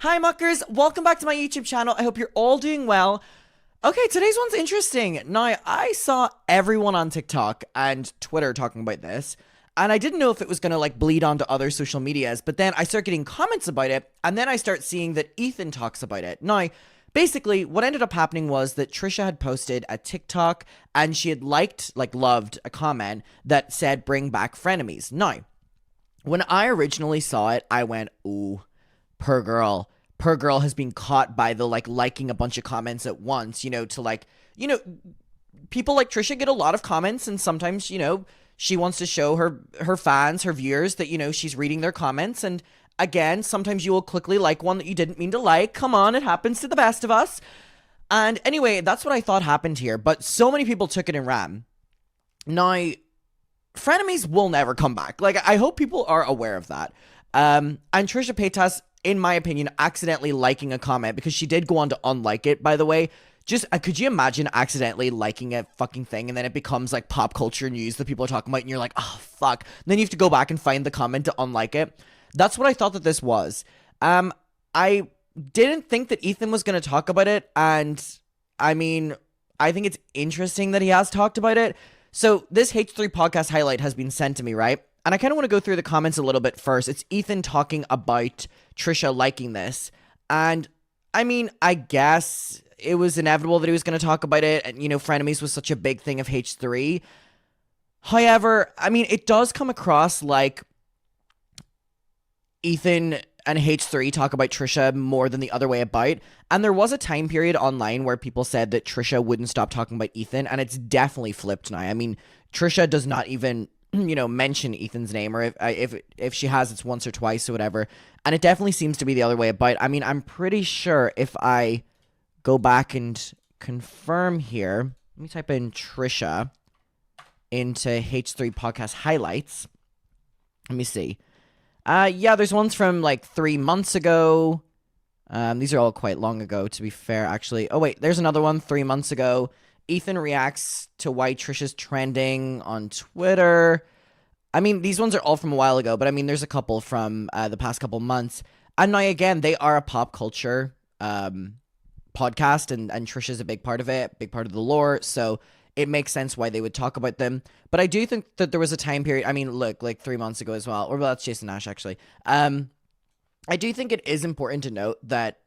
Hi muckers, welcome back to my YouTube channel. I hope you're all doing well. Okay, today's one's interesting. Now, I saw everyone on TikTok and Twitter talking about this, and I didn't know if it was gonna like bleed onto other social medias, but then I start getting comments about it, and then I start seeing that Ethan talks about it. Now, basically, what ended up happening was that Trisha had posted a TikTok, and she had loved a comment that said, "Bring back Frenemies." Now, when I originally saw it, I went, ooh, per girl. Per girl has been caught by the liking a bunch of comments at once, people like Trisha get a lot of comments, and sometimes, she wants to show her fans, her viewers that, she's reading their comments. And again, sometimes you will quickly like one that you didn't mean to like. Come on, it happens to the best of us. And anyway, that's what I thought happened here, but so many people took it and ran. Now, frenemies will never come back. Like, I hope people are aware of that. And Trisha Paytas, in my opinion, accidentally liking a comment, because she did go on to unlike it, by the way. Just, could you imagine accidentally liking a fucking thing and then it becomes like pop culture news that people are talking about and you're like, oh, fuck. And then you have to go back and find the comment to unlike it. That's what I thought that this was. I didn't think that Ethan was going to talk about it. And I mean, I think it's interesting that he has talked about it. So this H3 podcast highlight has been sent to me, right? And I kind of want to go through the comments a little bit first. It's Ethan talking about Trisha liking this. And I mean, I guess it was inevitable that he was going to talk about it. And, Frenemies was such a big thing of H3. However, I mean, it does come across like Ethan and H3 talk about Trisha more than the other way about. And there was a time period online where people said that Trisha wouldn't stop talking about Ethan, and it's definitely flipped now. I mean, Trisha does not even, mention Ethan's name, or if she has, it's once or twice or whatever. And it definitely seems to be the other way about. I mean, I'm pretty sure if I go back and confirm here, let me type in Trisha into H3 podcast highlights. Let me see. Yeah, there's ones from like 3 months ago. These are all quite long ago, to be fair, actually. Oh, wait, there's another one 3 months ago. Ethan reacts to why Trisha's trending on Twitter. I mean, these ones are all from a while ago, but I mean, there's a couple from the past couple months. And now, again, they are a pop culture podcast, and Trisha's a big part of it, big part of the lore. So it makes sense why they would talk about them. But I do think that there was a time period. I mean, look, like 3 months ago as well. Or, well, that's Jason Nash, actually. I do think it is important to note that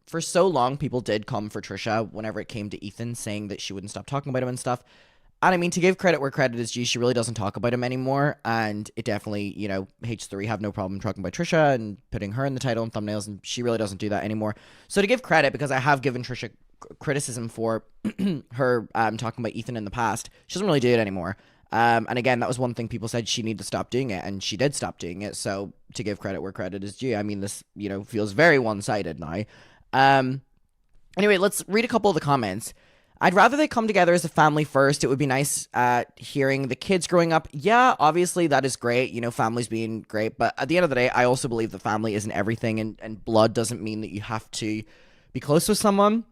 for so long, people did come for Trisha whenever it came to Ethan, saying that she wouldn't stop talking about him and stuff. And I mean, to give credit where credit is due, she really doesn't talk about him anymore. And it definitely, H3 have no problem talking about Trisha and putting her in the title and thumbnails, and she really doesn't do that anymore. So to give credit, because I have given Trisha criticism for her talking about Ethan in the past, she doesn't really do it anymore. And again, that was one thing people said she needed to stop doing it, and she did stop doing it. So to give credit where credit is due, I mean, this, feels very one-sided now. Anyway, let's read a couple of the comments. I'd rather they come together as a family first. It would be nice hearing the kids growing up. Yeah, obviously that is great, families being great. But at the end of the day, I also believe that family isn't everything, and blood doesn't mean that you have to be close with someone.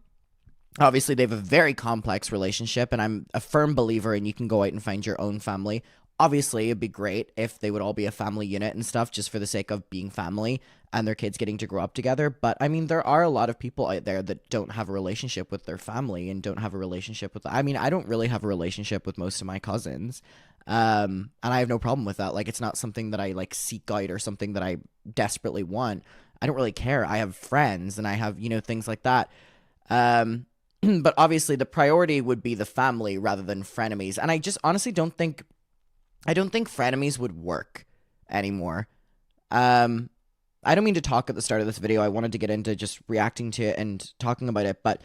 Obviously, they have a very complex relationship, and I'm a firm believer in you can go out and find your own family. Obviously, it'd be great if they would all be a family unit and stuff, just for the sake of being family and their kids getting to grow up together. But I mean, there are a lot of people out there that don't have a relationship with their family and don't have a relationship with, I mean, I don't really have a relationship with most of my cousins. And I have no problem with that. Like, it's not something that I seek out or something that I desperately want. I don't really care. I have friends and I have, things like that. But obviously the priority would be the family rather than frenemies. And I just honestly don't think frenemies would work anymore. I don't mean to talk at the start of this video. I wanted to get into just reacting to it and talking about it, but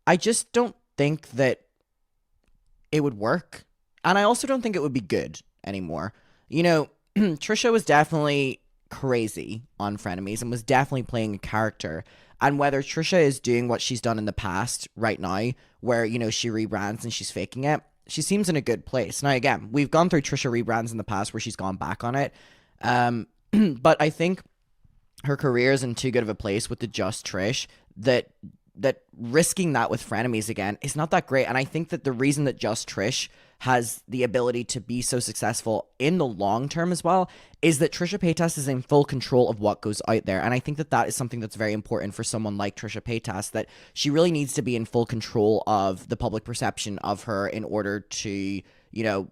I just don't think that it would work. And I also don't think it would be good anymore. Trisha was definitely crazy on Frenemies and was definitely playing a character. And whether Trisha is doing what she's done in the past right now, where, she rebrands and she's faking it, she seems in a good place. Now, again, we've gone through Trisha rebrands in the past where she's gone back on it. But I think her career is in too good of a place with the Just Trish that, that risking that with Frenemies again is not that great. And I think that the reason that Just Trish has the ability to be so successful in the long term as well is that Trisha Paytas is in full control of what goes out there. And I think that that is something that's very important for someone like Trisha Paytas, that she really needs to be in full control of the public perception of her in order to, you know,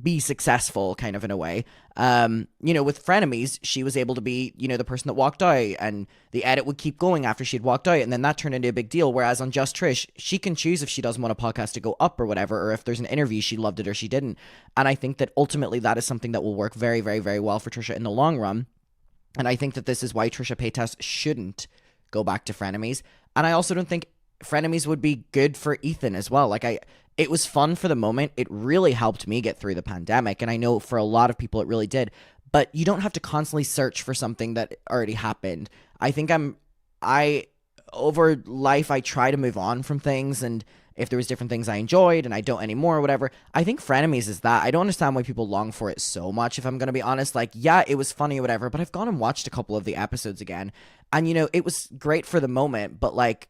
be successful kind of in a way. You know, with Frenemies, she was able to be, you know, the person that walked out, and the edit would keep going after she'd walked out, and then that turned into a big deal. Whereas on Just Trish, she can choose if she doesn't want a podcast to go up or whatever, or if there's an interview, she loved it or she didn't. And I think that ultimately that is something that will work very, very, very well for Trisha in the long run. And I think that this is why Trisha Paytas shouldn't go back to Frenemies. And I also don't think Frenemies would be good for Ethan as well. Like, it was fun for the moment. It really helped me get through the pandemic, and I know for a lot of people it really did. But you don't have to constantly search for something that already happened. I think over life, I try to move on from things, and if there was different things I enjoyed and I don't anymore or whatever, I think Frenemies is that. I don't understand why people long for it so much, if I'm going to be honest. Like, yeah, it was funny or whatever, but I've gone and watched a couple of the episodes again, and, you know, it was great for the moment, but, like,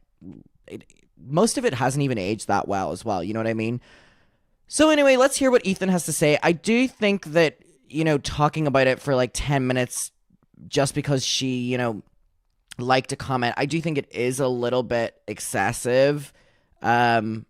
most of it hasn't even aged that well as well. You know what I mean? So anyway, let's hear what Ethan has to say. I do think that, you know, talking about it for like 10 minutes just because she, you know, liked a comment, I do think it is a little bit excessive. And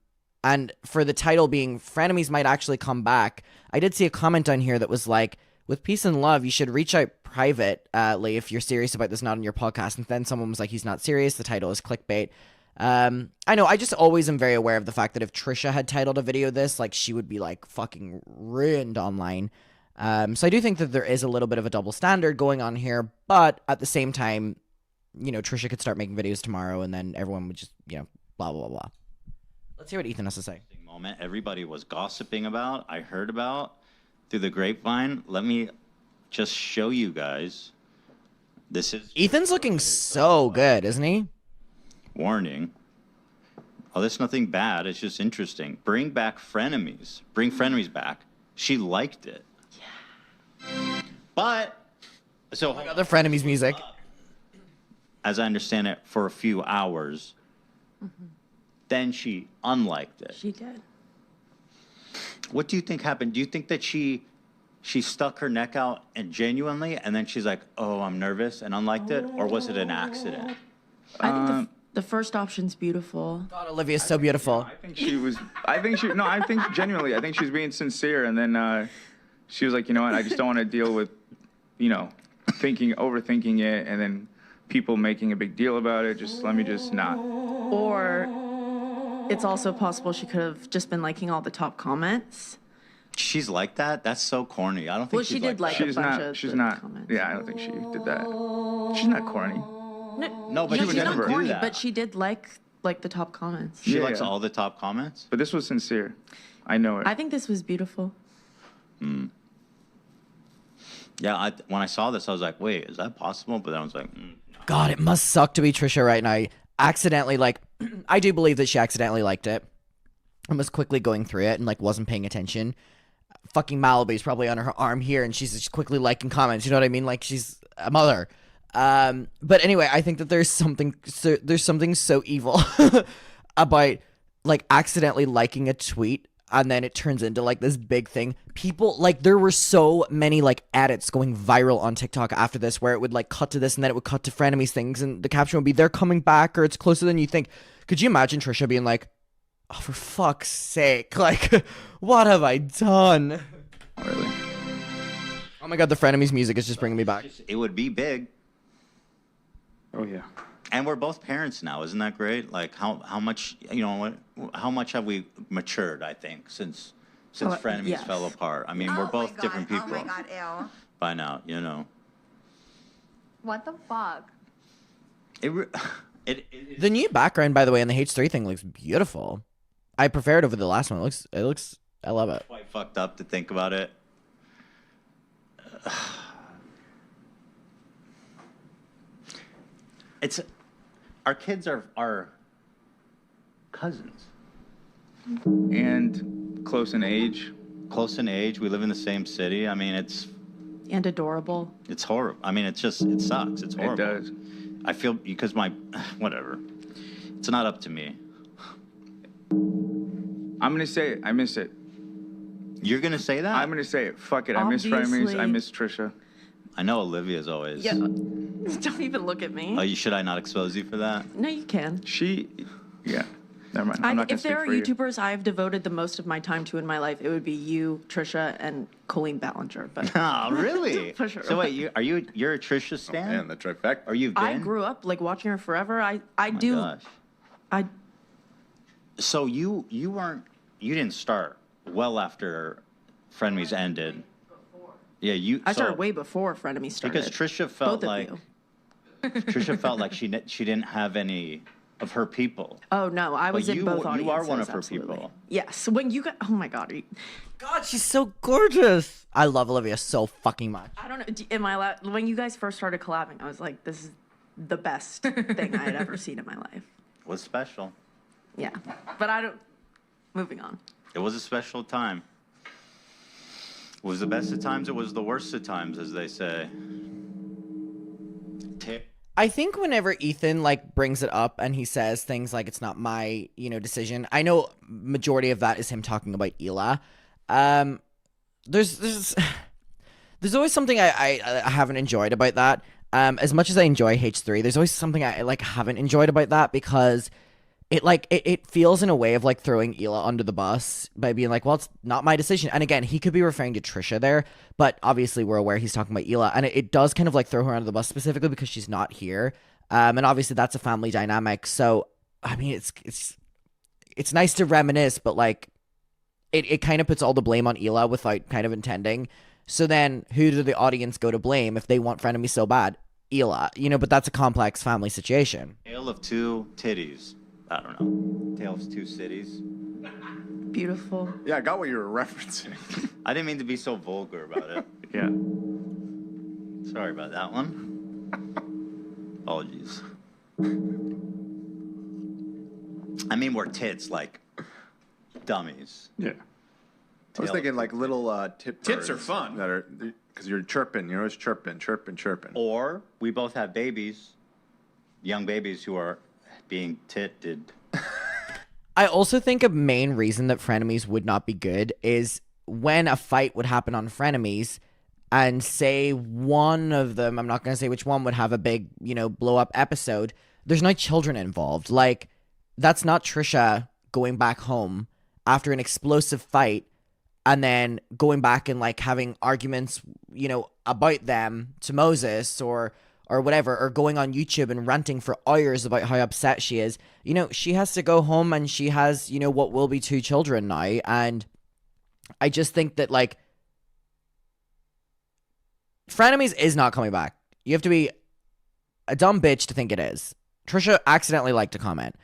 for the title being Frenemies might actually come back, I did see a comment down here that was like, with peace and love, you should reach out privately if you're serious about this, not on your podcast. And then someone was like, he's not serious. The title is clickbait. I know, I just always am very aware of the fact that if Trisha had titled a video this, like, she would be like fucking ruined online. So I do think that there is a little bit of a double standard going on here, but at the same time, you know, Trisha could start making videos tomorrow and then everyone would just, you know, blah, blah, blah. Let's hear what Ethan has to say. Moment everybody was gossiping about, I heard about through the grapevine. Let me just show you guys. This is Ethan's looking so good, isn't he? Warning. Oh, there's nothing bad. It's just interesting. Bring back Frenemies. Bring Frenemies back. She liked it. Yeah. But, so. Oh my God, the Frenemies music. As I understand it, for a few hours. Mm-hmm. Then she unliked it. She did. What do you think happened? Do you think that she stuck her neck out and genuinely, and then she's like, oh, I'm nervous, and unliked it? Or was it an accident? I think the first option's beautiful. God, Olivia's so beautiful. I think genuinely, I think she's being sincere. And then she was like, you know what, I just don't want to deal with, you know, overthinking it, and then people making a big deal about it. Just let me just not. Or it's also possible she could have just been liking all the top comments. She's like that? That's so corny. I don't think Well, she's she did like a She's bunch not. of She's the not. comments. Yeah, I don't think she did that. She's not corny. No, but No, she she's would not never corny, do that. but she did like the top comments. She Yeah, likes yeah. all the top comments? But this was sincere. I know it. I think this was beautiful. Yeah, when I saw this, I was like, wait, is that possible? But then I was like, God, it must suck to be Trisha right now. Accidentally, like, I do believe that she accidentally liked it and was quickly going through it and, like, wasn't paying attention. Fucking Malibu's probably on her arm here and she's just quickly liking comments. You know what I mean? Like, she's a mother. But anyway, I think that there's something so evil about, like, accidentally liking a tweet and then it turns into, like, this big thing. People, like, there were so many, like, edits going viral on TikTok after this where it would, like, cut to this and then it would cut to Frenemies things and the caption would be, they're coming back, or it's closer than you think. Could you imagine Trisha being like, oh, for fuck's sake, like, what have I done? Really. Oh my God, the Frenemies music is just bringing me back. it would be big. Oh yeah. And we're both parents now. Isn't that great? Like, how much, you know, how much have we matured, I think, since Frenemies yes. fell apart? I mean, we're both different people Oh my God, ew. by now, you know. What the fuck? The new background, by the way, in the H3 thing looks beautiful. I prefer it over the last one. It looks, I love it. Quite fucked up to think about it. It's, our kids are cousins. And close in age. Close in age. We live in the same city. I mean, it's And adorable. horrible. I mean, it sucks. It's horrible. It does. I feel because whatever. It's not up to me. I'm gonna say it. I miss it. You're gonna say that? I'm gonna say it. Fuck it. I miss Frenemies. I Obviously. miss Trisha. I know Olivia's always. Yeah. Don't even look at me. Should I not expose you for that? No, you can. Yeah. Never mind. I'm not gonna If there are speak for you. YouTubers I've devoted the most of my time to in my life, it would be you, Trisha, and Colleen Ballinger. But Oh, really? For sure. So wait, you're a Trisha stan? Man, the trifecta. Or you've been? I grew up like watching her forever. I Oh my do. gosh. I So you didn't start well after Frenemies ended. Yeah, I started way before Frenemies started. because Trisha felt Both of like you. Trisha felt like she didn't have any of her people. Oh no, I was But in both you audiences. are one of her absolutely. people. Yes. When you got, oh my god, God, she's so gorgeous. I love Olivia so fucking much. I don't know. Am I allowed? When you guys first started collabing, I was like, this is the best thing I had ever seen in my life. It was special. Yeah, but I don't. Moving on. It was a special time. It was the best of times. It was the worst of times, as they say. I think whenever Ethan like brings it up and he says things like it's not my, decision. I know majority of that is him talking about Ela. There's always something I haven't enjoyed about that. As much as I enjoy H3, there's always something I like haven't enjoyed about that because it feels in a way of like throwing Ela under the bus by being like, well, it's not my decision. And again, he could be referring to Trisha there, but obviously we're aware he's talking about Ela, and it does kind of like throw her under the bus specifically because she's not here. And obviously that's a family dynamic. So I mean, it's nice to reminisce, but like it kind of puts all the blame on Ela without kind of intending. So then who do the audience go to blame if they want Frenemies so bad? Ela, but that's a complex family situation. Tale of two titties. I don't know. Tale of two cities. Beautiful. Yeah, I got what you were referencing. I didn't mean to be so vulgar about it. Yeah. Sorry about that one. Apologies. I mean, we're tits, like dummies. Yeah. I was thinking like little tip Tits are birds fun. that are because you're chirping. You're always chirping. Or we both have babies, young babies who are being titted. I also think a main reason that Frenemies would not be good is when a fight would happen on Frenemies and say one of them, I'm not going to say which one, would have a big, blow up episode, there's no children involved. Like, that's not Trisha going back home after an explosive fight and then going back and like having arguments, about them to Moses or whatever, or going on YouTube and ranting for hours about how upset she is. She has to go home and she has, what will be 2 children now. And I just think that like Frenemies is not coming back. You have to be a dumb bitch to think it is. Trisha accidentally liked a comment.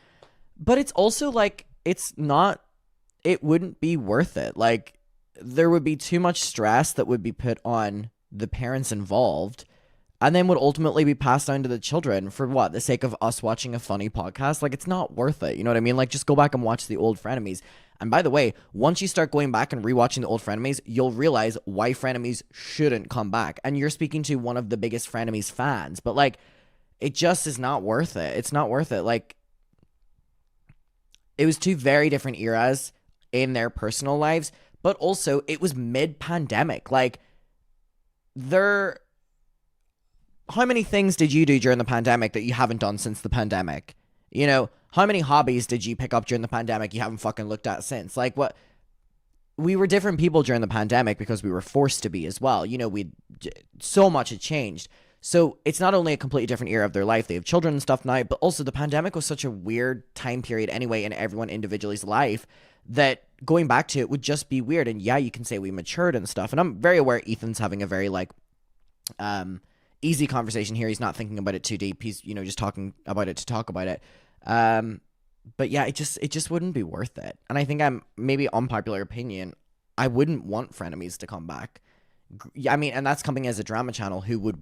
But it's also like, it wouldn't be worth it. Like, there would be too much stress that would be put on the parents involved and then would ultimately be passed down to the children for what? The sake of us watching a funny podcast? Like, it's not worth it. You know what I mean? Like, just go back and watch the old Frenemies. And by the way, once you start going back and rewatching the old Frenemies, you'll realize why Frenemies shouldn't come back. And you're speaking to one of the biggest Frenemies fans. But, like, it just is not worth it. It's not worth it. Like, it was 2 very different eras in their personal lives. But also, it was mid-pandemic. Like, how many things did you do during the pandemic that you haven't done since the pandemic? How many hobbies did you pick up during the pandemic you haven't fucking looked at since? Like, what? We were different people during the pandemic because we were forced to be as well. So much had changed. So it's not only a completely different era of their life, they have children and stuff now, but also the pandemic was such a weird time period anyway in everyone individually's life that going back to it would just be weird. And yeah, you can say we matured and stuff. And I'm very aware Ethan's having a very like, easy conversation here. He's not thinking about it too deep. He's, just talking about it to talk about it. But yeah, it just wouldn't be worth it. And I think I'm maybe unpopular opinion. I wouldn't want Frenemies to come back. I mean, and that's coming as a drama channel who,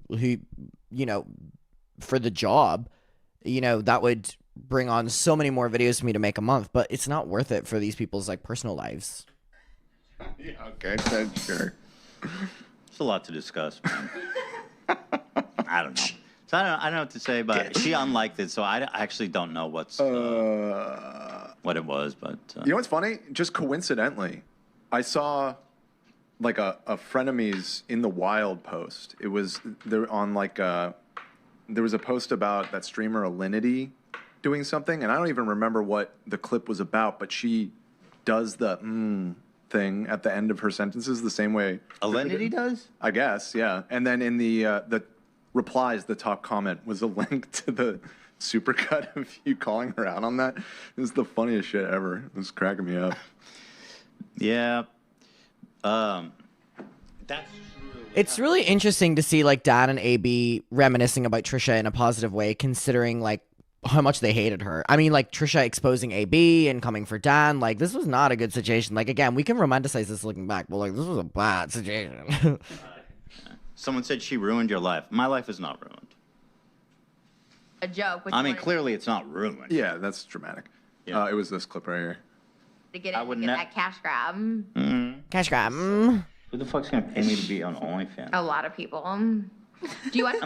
for the job, that would bring on so many more videos for me to make a month, but it's not worth it for these people's like personal lives. Yeah, okay, then sure. It's a lot to discuss, man. I don't know. So I don't know what to say, but she unliked it, so I actually don't know what it was. But You know what's funny? Just coincidentally, I saw like a Frenemies in the wild post. It was there on like there was a post about that streamer Alinity doing something, and I don't even remember what the clip was about, but she does the thing at the end of her sentences the same way Alinity does? I guess, yeah. And then in the replies, the top comment was a link to the supercut of you calling her out on that. It was the funniest shit ever. It was cracking me up. Yeah. It's really interesting to see like Dan and AB reminiscing about Trisha in a positive way, considering like how much they hated her. I mean, like Trisha exposing AB and coming for Dan, like this was not a good situation. Like again, we can romanticize this looking back, but like this was a bad situation. Someone said she ruined your life. My life is not ruined. A joke. But I you mean, wanted clearly it's not ruined. Yeah, that's dramatic. Yeah. It was this clip right here. to get I it, would to get ne- that cash grab. Cash grab. Who the fuck's gonna pay me to be on OnlyFans? A lot of people. Do you want?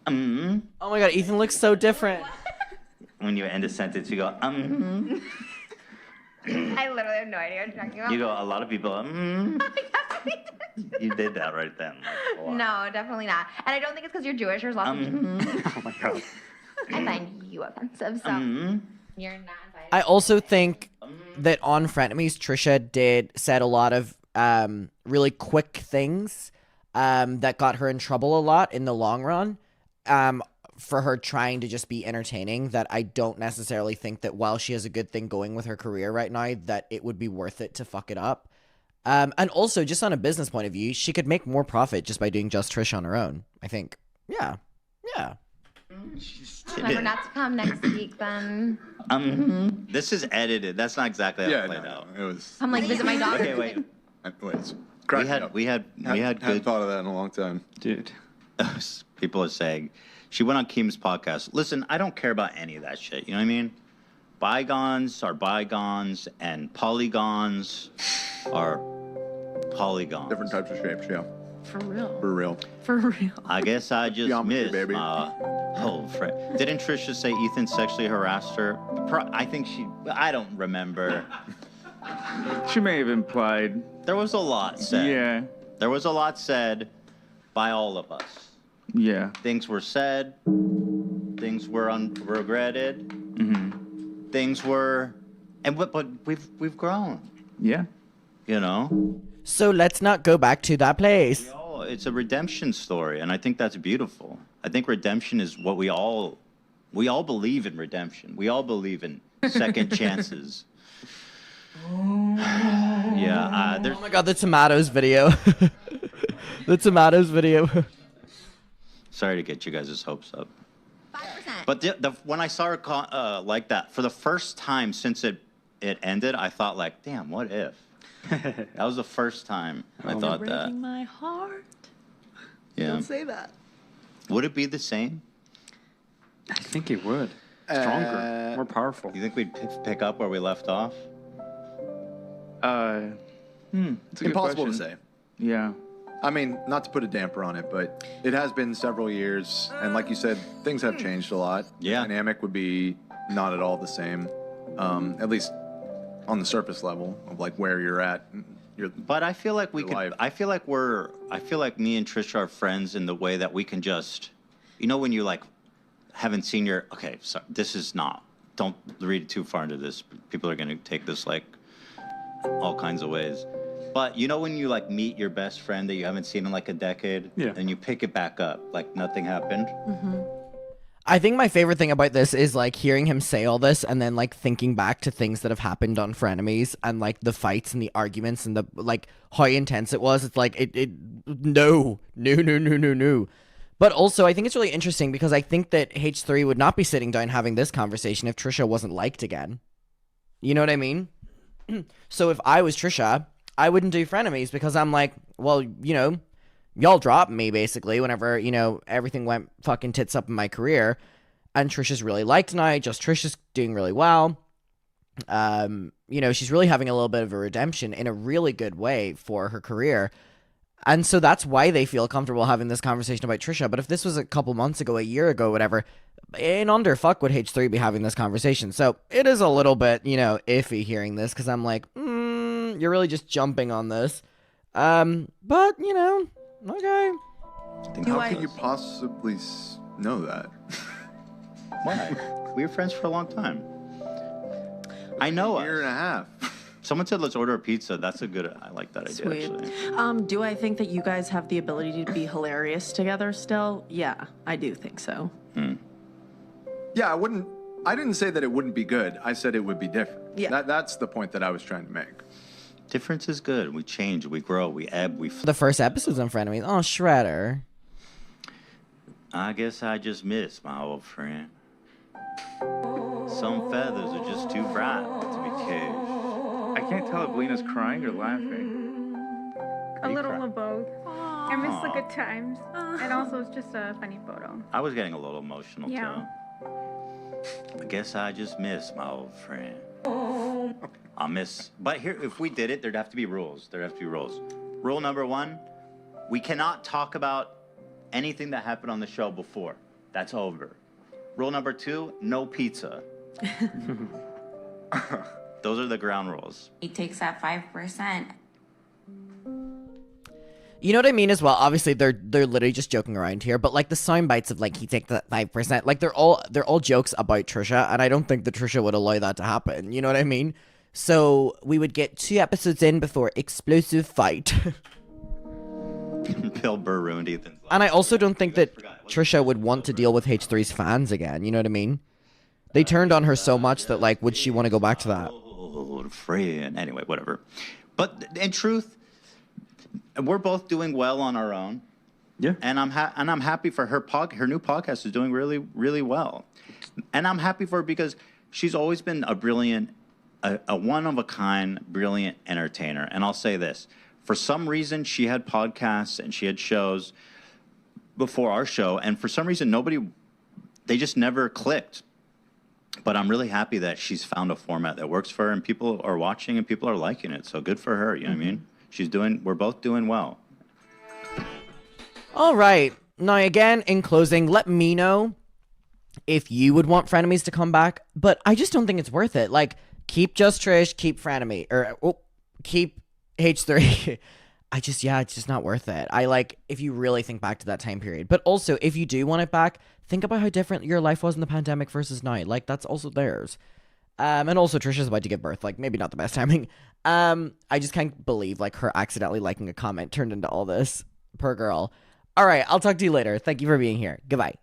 Oh my god, Ethan looks so different. When you end a sentence, you go, I literally have no idea what you're talking about. You go, a lot of people, You did that right then. Like, a lot. No, definitely not. And I don't think it's because you're Jewish. There's lots of. Oh my god. I find you offensive, so you're not invited. I also think that on Frenemies, Trisha said a lot of really quick things that got her in trouble a lot in the long run. For her trying to just be entertaining, that I don't necessarily think that while she has a good thing going with her career right now, that it would be worth it to fuck it up. And also, just on a business point of view, she could make more profit just by doing Just Trish on her own, I think. Yeah. Remember not to come next week, then. This is edited. That's not exactly how it played No, out. it was. Come like visit my daughter. Okay, wait. Wait, it's We cracking had up. Hadn't good. thought of that in a long time. Dude. People are saying she went on Keem's podcast. Listen, I don't care about any of that shit. You know what I mean? Bygones are bygones, and polygons are polygons. Different types of shapes, yeah. For real. For real. For real. I guess I just Geometry, missed baby. my whole friend. Didn't Trisha say Ethan sexually harassed her? I think she. I don't remember. She may have implied. There was a lot said. Yeah. There was a lot said by all of us. Yeah. Things were said. Things were regretted. Things were, but we've grown. Yeah. You know. So let's not go back to that place. It's a redemption story, and I think that's beautiful. I think redemption is what we all believe in redemption. We all believe in second chances. Yeah, there's Oh my god, the tomatoes video. The tomatoes video. sorry to get you guys' hopes up. 5%. But when I saw her like that for the first time since it ended, I thought like, damn, what if? That was the first time I thought that. Breaking my heart. Yeah. Don't say that. Would it be the same? I think it would. Stronger, more powerful. You think we'd pick up where we left off? It's a good Impossible to question. say. Yeah. I mean, not to put a damper on it, but it has been several years, and like you said, things have changed a lot. Yeah. The dynamic would be not at all the same, at least on the surface level of like where you're at. But I feel like we Your could. life. I feel like me and Trisha are friends in the way that we can just, you know, when you like haven't seen your. Okay, so this is not. Don't read too far into this. People are gonna take this like all kinds of ways. But you know when you like meet your best friend that you haven't seen in like a decade, Yeah. and you pick it back up like nothing happened. I think my favorite thing about this is like hearing him say all this and then like thinking back to things that have happened on Frenemies and like the fights and the arguments and the like how intense it was. It's like no. But also I think it's really interesting because I think that H3 would not be sitting down having this conversation if Trisha wasn't liked again. You know what I mean? So if I was Trisha, I wouldn't do Frenemies because I'm like, well, you know, y'all dropped me basically whenever, you know, everything went fucking tits up in my career. And Trisha's really liked tonight. Just Trisha's doing really well. You know, she's really having a little bit of a redemption in a really good way for her career. And so that's why they feel comfortable having this conversation about Trisha. But if this was a couple months ago, a year ago, whatever, in under fuck would H3 be having this conversation. So it is a little bit, iffy hearing this because I'm like, you're really just jumping on this. But, okay. How could you possibly know that? Why? We were friends for a long time. I know A year and a half. Someone said let's order a pizza. That's I like that idea, Sweet. actually. Do I think that you guys have the ability to be hilarious together still? Yeah, I do think so. Yeah, I didn't say that it wouldn't be good. I said it would be different. Yeah. That's the point that I was trying to make. Difference is good. We change, we grow, we ebb, we The first episode's in front of me. Oh, Shredder. I guess I just miss my old friend. Some feathers are just too bright to be caged. I can't tell if Lena's crying or laughing. A little of both. I miss the good times. And also, it's just a funny photo. I was getting a little emotional, Yeah. too. I guess I just miss my old friend. But here, if we did it, there'd have to be rules. Rule number 1, we cannot talk about anything that happened on the show before. That's over. Rule number 2, no pizza. Those are the ground rules. He takes that 5%. You know what I mean as well? Obviously, they're literally just joking around here, but like the sound bites of like he takes that 5%, like they're all jokes about Trisha, and I don't think that Trisha would allow that to happen. You know what I mean? So we would get 2 episodes in before explosive fight. Bill Burr ruined Ethan's life. And I also don't think that Trisha would want to deal with H3's fans again. You know what I mean? They turned on her so much that like, would she want to go back to that? Oh, friend. Anyway, whatever. But in truth, we're both doing well on our own. Yeah. And I'm happy for her new podcast is doing really, really well. And I'm happy for her because she's always been a brilliant, a one-of-a-kind, brilliant entertainer. And I'll say this. For some reason, she had podcasts and she had shows before our show. And for some reason, they just never clicked. But I'm really happy that she's found a format that works for her and people are watching and people are liking it. So good for her, you know what I mean? We're both doing well. All right. Now, again, in closing, let me know if you would want Frenemies to come back, but I just don't think it's worth it. Like, keep Just Trish, keep Frenemy, or keep H3. It's just not worth it. If you really think back to that time period. But also, if you do want it back, think about how different your life was in the pandemic versus now. Like, that's also theirs. And also, Trisha's about to give birth. Like, maybe not the best timing. I just can't believe, like, her accidentally liking a comment turned into all this. Poor girl. All right, I'll talk to you later. Thank you for being here. Goodbye.